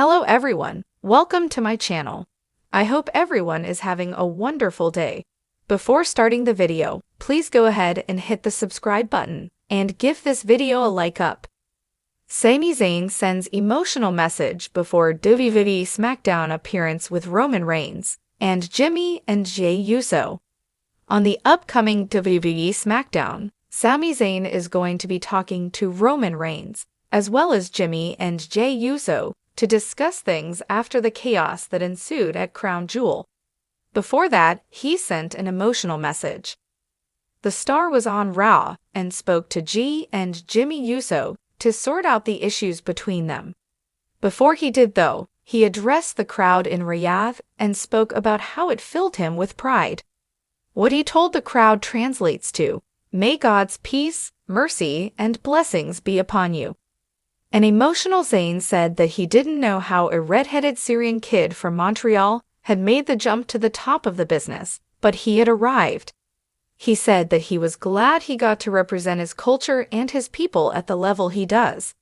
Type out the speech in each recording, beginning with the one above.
Hello everyone, welcome to my channel. I hope everyone is having a wonderful day. Before starting the video, please go ahead and hit the subscribe button and give this video a like up. Sami Zayn sends emotional message before WWE SmackDown appearance with Roman Reigns and Jimmy and Jey Uso. On the upcoming WWE SmackDown, Sami Zayn is going to be talking to Roman Reigns, as well as Jimmy and Jey Uso, to discuss things after the chaos that ensued at Crown Jewel. Before that, he sent an emotional message. The star was on Raw and spoke to Jey and Jimmy Uso to sort out the issues between them. Before he did, though, he addressed the crowd in Riyadh and spoke about how it filled him with pride. What he told the crowd translates to, "May God's peace, mercy, and blessings be upon you." An emotional Zayn said that he didn't know how a red-headed Syrian kid from Montreal had made the jump to the top of the business, but he had arrived. He said that he was glad he got to represent his culture and his people at the level he does.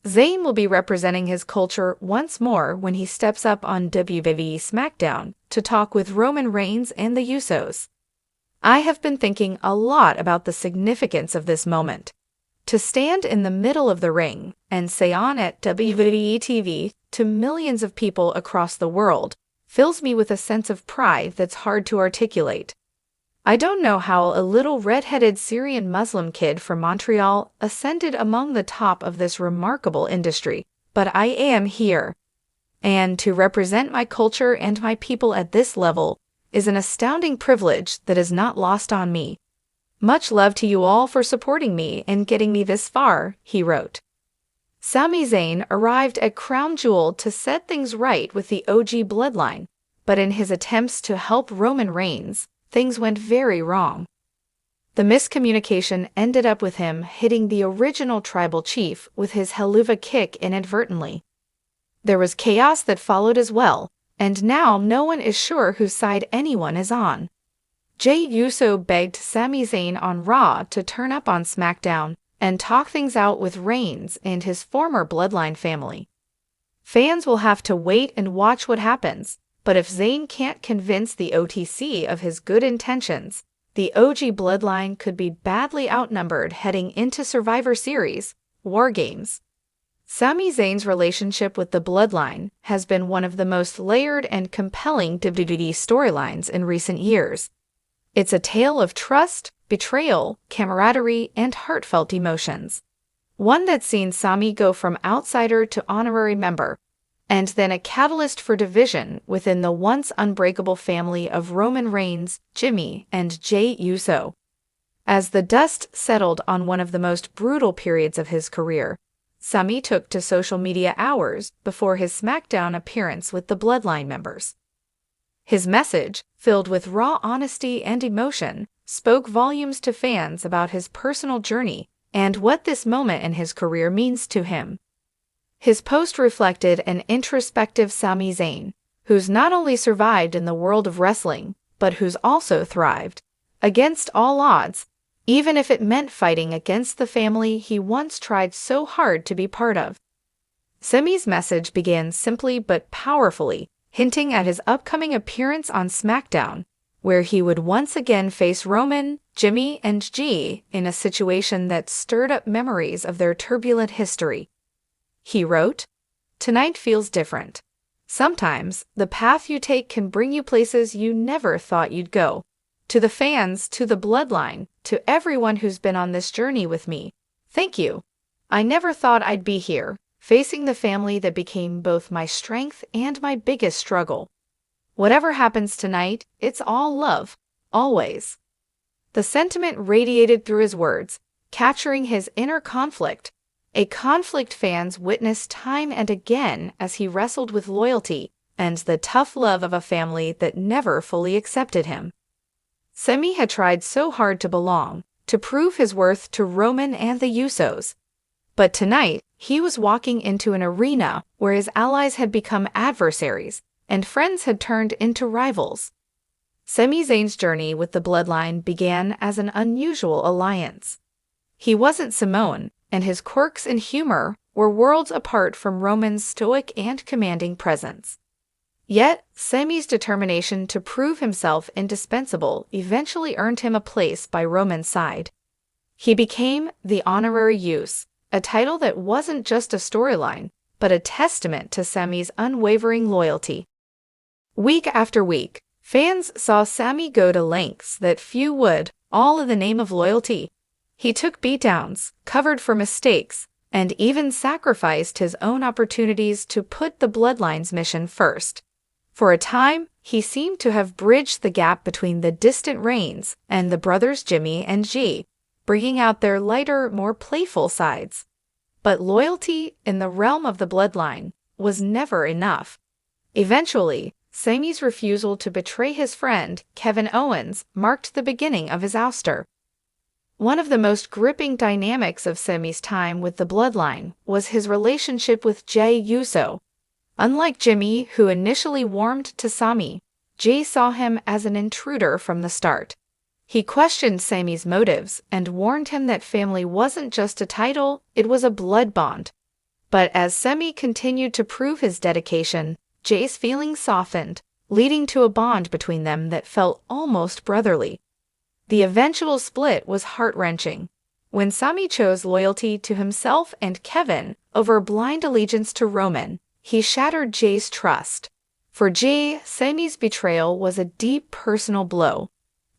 Zayn will be representing his culture once more when he steps up on WWE SmackDown to talk with Roman Reigns and the Usos. I have been thinking a lot about the significance of this moment. To stand in the middle of the ring and say on at WWE TV to millions of people across the world fills me with a sense of pride that's hard to articulate. I don't know how a little red-headed Syrian Muslim kid from Montreal ascended among the top of this remarkable industry, but I am here. And to represent my culture and my people at this level is an astounding privilege that is not lost on me. Much love to you all for supporting me and getting me this far, he wrote. Sami Zayn arrived at Crown Jewel to set things right with the OG bloodline, but in his attempts to help Roman Reigns, things went very wrong. The miscommunication ended up with him hitting the original tribal chief with his Helluva kick inadvertently. There was chaos that followed as well, and now no one is sure whose side anyone is on. Jey Uso begged Sami Zayn on Raw to turn up on SmackDown and talk things out with Reigns and his former bloodline family. Fans will have to wait and watch what happens, but if Zayn can't convince the OTC of his good intentions, the OG bloodline could be badly outnumbered heading into Survivor Series, War Games. Sami Zayn's relationship with the bloodline has been one of the most layered and compelling WWE storylines in recent years. It's a tale of trust, betrayal, camaraderie, and heartfelt emotions. One that's seen Sami go from outsider to honorary member, and then a catalyst for division within the once unbreakable family of Roman Reigns, Jimmy, and Jey Uso. As the dust settled on one of the most brutal periods of his career, Sami took to social media hours before his SmackDown appearance with the Bloodline members. His message, filled with raw honesty and emotion, spoke volumes to fans about his personal journey and what this moment in his career means to him. His post reflected an introspective Sami Zayn, who's not only survived in the world of wrestling, but who's also thrived, against all odds, even if it meant fighting against the family he once tried so hard to be part of. Sami's message began simply but powerfully, hinting at his upcoming appearance on SmackDown, where he would once again face Roman, Jimmy, and Jey in a situation that stirred up memories of their turbulent history. He wrote, "Tonight feels different. Sometimes, the path you take can bring you places you never thought you'd go. To the fans, to the bloodline, to everyone who's been on this journey with me, thank you. I never thought I'd be here, facing the family that became both my strength and my biggest struggle. Whatever happens tonight, it's all love, always." The sentiment radiated through his words, capturing his inner conflict, a conflict fans witnessed time and again as he wrestled with loyalty and the tough love of a family that never fully accepted him. Sami had tried so hard to belong, to prove his worth to Roman and the Usos. But tonight, he was walking into an arena where his allies had become adversaries and friends had turned into rivals. Sami Zayn's journey with the bloodline began as an unusual alliance. He wasn't Samoan, and his quirks and humor, were worlds apart from Roman's stoic and commanding presence. Yet, Sami's determination to prove himself indispensable eventually earned him a place by Roman's side. He became the honorary Uso, a title that wasn't just a storyline, but a testament to Sami's unwavering loyalty. Week after week, fans saw Sami go to lengths that few would, all in the name of loyalty. He took beatdowns, covered for mistakes, and even sacrificed his own opportunities to put the Bloodline's mission first. For a time, he seemed to have bridged the gap between the distant reigns and the brothers Jimmy and G, bringing out their lighter, more playful sides. But loyalty in the realm of the Bloodline was never enough. Eventually, Sami's refusal to betray his friend, Kevin Owens, marked the beginning of his ouster. One of the most gripping dynamics of Sami's time with the Bloodline was his relationship with Jey Uso. Unlike Jimmy, who initially warmed to Sami, Jey saw him as an intruder from the start. He questioned Sami's motives and warned him that family wasn't just a title, it was a blood bond. But as Sami continued to prove his dedication, Jey's feelings softened, leading to a bond between them that felt almost brotherly. The eventual split was heart-wrenching. When Sami chose loyalty to himself and Kevin over blind allegiance to Roman, he shattered Jey's trust. For Jey, Sami's betrayal was a deep personal blow.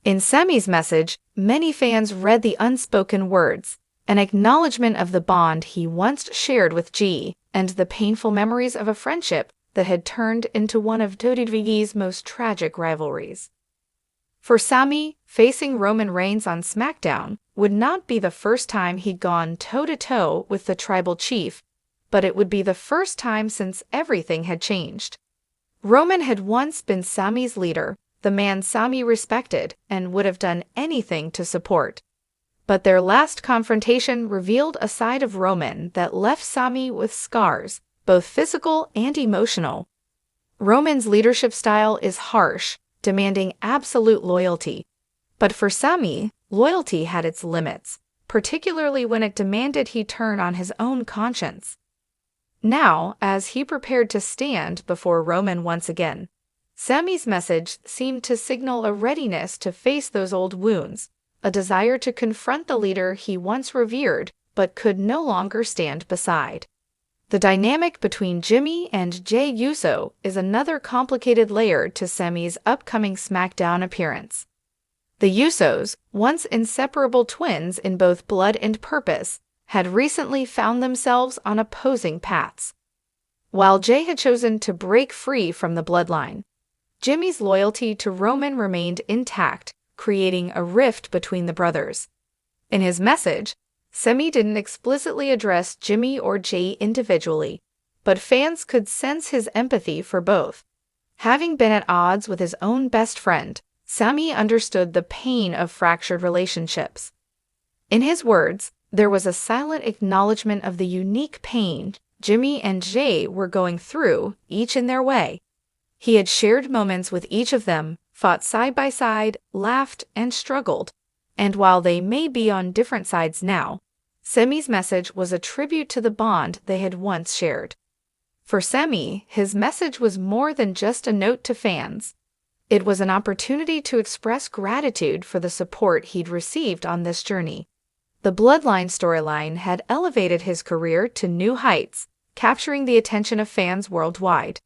In Sami's message, many fans read the unspoken words, an acknowledgement of the bond he once shared with Jey and the painful memories of a friendship that had turned into one of WWE's most tragic rivalries. For Sami, facing Roman Reigns on SmackDown would not be the first time he'd gone toe-to-toe with the tribal chief, but it would be the first time since everything had changed. Roman had once been Sami's leader, the man Sami respected and would have done anything to support. But their last confrontation revealed a side of Roman that left Sami with scars, both physical and emotional. Roman's leadership style is harsh, demanding absolute loyalty. But for Sami, loyalty had its limits, particularly when it demanded he turn on his own conscience. Now, as he prepared to stand before Roman once again, Sami's message seemed to signal a readiness to face those old wounds, a desire to confront the leader he once revered but could no longer stand beside. The dynamic between Jimmy and Jey Uso is another complicated layer to Sami's upcoming SmackDown appearance. The Usos, once inseparable twins in both blood and purpose, had recently found themselves on opposing paths. While Jey had chosen to break free from the Bloodline, Jimmy's loyalty to Roman remained intact, creating a rift between the brothers. In his message, Sami didn't explicitly address Jimmy or Jey individually, but fans could sense his empathy for both. Having been at odds with his own best friend, Sami understood the pain of fractured relationships. In his words, there was a silent acknowledgement of the unique pain Jimmy and Jey were going through, each in their way. He had shared moments with each of them, fought side by side, laughed, and struggled. And while they may be on different sides now, Sami's message was a tribute to the bond they had once shared. For Sami, his message was more than just a note to fans. It was an opportunity to express gratitude for the support he'd received on this journey. The Bloodline storyline had elevated his career to new heights, capturing the attention of fans worldwide.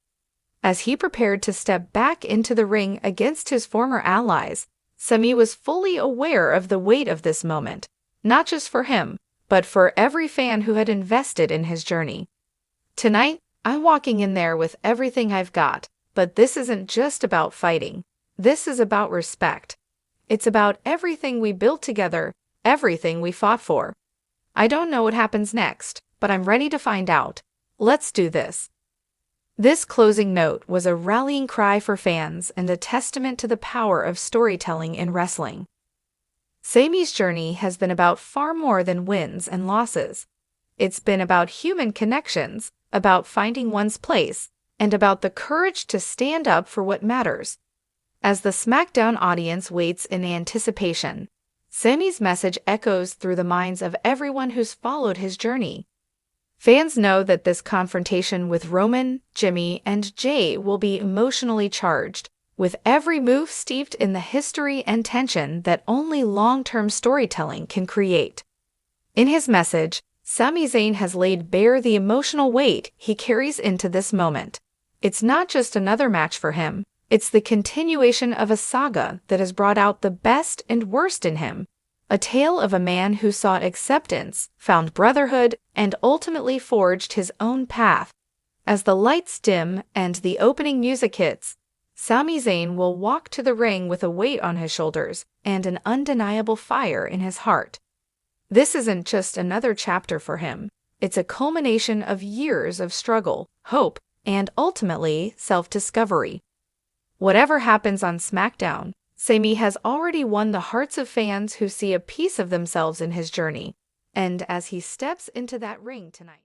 As he prepared to step back into the ring against his former allies, Sami was fully aware of the weight of this moment, not just for him, but for every fan who had invested in his journey. Tonight, I'm walking in there with everything I've got, but this isn't just about fighting. This is about respect. It's about everything we built together, everything we fought for. I don't know what happens next, but I'm ready to find out. Let's do this. This closing note was a rallying cry for fans and a testament to the power of storytelling in wrestling. Sami's journey has been about far more than wins and losses. It's been about human connections, about finding one's place, and about the courage to stand up for what matters. As the SmackDown audience waits in anticipation, Sami's message echoes through the minds of everyone who's followed his journey. Fans know that this confrontation with Roman, Jimmy, and Jay will be emotionally charged, with every move steeped in the history and tension that only long-term storytelling can create. In his message, Sami Zayn has laid bare the emotional weight he carries into this moment. It's not just another match for him, it's the continuation of a saga that has brought out the best and worst in him. A tale of a man who sought acceptance, found brotherhood, and ultimately forged his own path. As the lights dim and the opening music hits, Sami Zayn will walk to the ring with a weight on his shoulders and an undeniable fire in his heart. This isn't just another chapter for him. It's a culmination of years of struggle, hope, and ultimately self-discovery. Whatever happens on SmackDown, Sami has already won the hearts of fans who see a piece of themselves in his journey. And as he steps into that ring tonight,